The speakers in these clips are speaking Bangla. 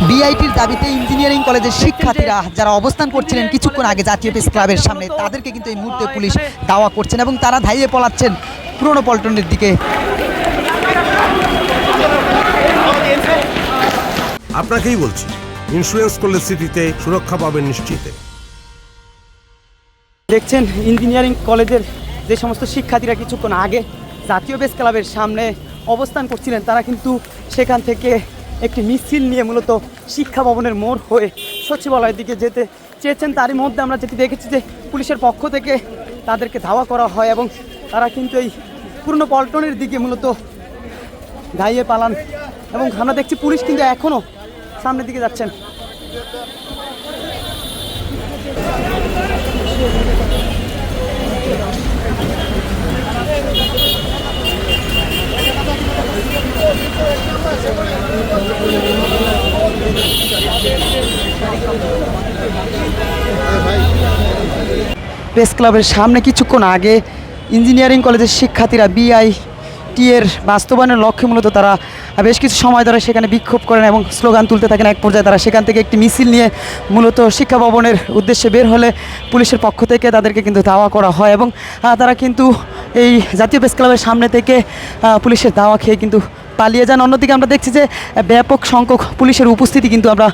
বিআইটির দাবিতে ইঞ্জিনিয়ারিং কলেজের শিক্ষার্থীরা যারা অবস্থান করছিলেন কিছুক্ষণ আগে জাতীয় প্রেস ক্লাবের সামনে, তাদেরকে কিন্তু এই মুহূর্তে পুলিশ দাওয়া করছেন এবং তারা ধাইয়ে পলাচ্ছেন পুরনো পল্টনের দিকে। আপনাকেই বলছি, ইন্স্যুরেন্স করলে স্মৃতিতে সুরক্ষা পাবেন নিশ্চিতে। দেখছেন ইঞ্জিনিয়ারিং কলেজের যে সমস্ত শিক্ষার্থীরা কিছুক্ষণ আগে জাতীয় প্রেস ক্লাবের সামনে অবস্থান করছিলেন, তারা কিন্তু সেখান থেকে একটি মিছিল নিয়ে মূলত শিক্ষা ভবনের মোড় হয়ে সচিবালয়ের দিকে যেতে চেয়েছেন। তারই মধ্যে আমরা যেটি দেখেছি যে পুলিশের পক্ষ থেকে তাদেরকে ধাওয়া করা হয় এবং তারা কিন্তু এই পুরনো পল্টনের দিকে মূলত ধাইয়ে পালান এবং আমরা দেখছি পুলিশ কিন্তু এখনও সামনের দিকে যাচ্ছেন। প্রেস ক্লাবের সামনে কিছুক্ষণ আগে ইঞ্জিনিয়ারিং কলেজের শিক্ষার্থীরা বিআইটি এর বাস্তবায়নের লক্ষ্যে মূলত তারা বেশ কিছু সময় ধরে সেখানে বিক্ষোভ করেন এবং স্লোগান তুলতে থাকেন। এক পর্যায়ে তারা সেখান থেকে একটি মিছিল নিয়ে মূলত শিক্ষা ভবনের উদ্দেশ্যে বের হলে পুলিশের পক্ষ থেকে তাদেরকে কিন্তু ধাওয়া করা হয় এবং তারা কিন্তু এই জাতীয় প্রেস ক্লাবের সামনে থেকে পুলিশের ধাওয়া খেয়ে কিন্তু পালিয়ে যান। অন্যদিকে আমরা দেখছি যে ব্যাপক সংখ্যক পুলিশের উপস্থিতি কিন্তু আমরা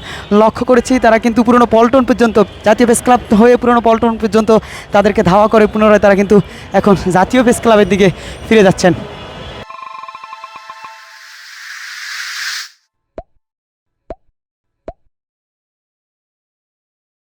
লক্ষ্য করেছি। তারা কিন্তু পুরনো পল্টন পর্যন্ত, জাতীয় প্রেস ক্লাব হয়ে পুরনো পল্টন পর্যন্ত তাদেরকে ধাওয়া করে পুনরায় তারা কিন্তু এখন জাতীয় প্রেস ক্লাবের দিকে ফিরে যাচ্ছেন।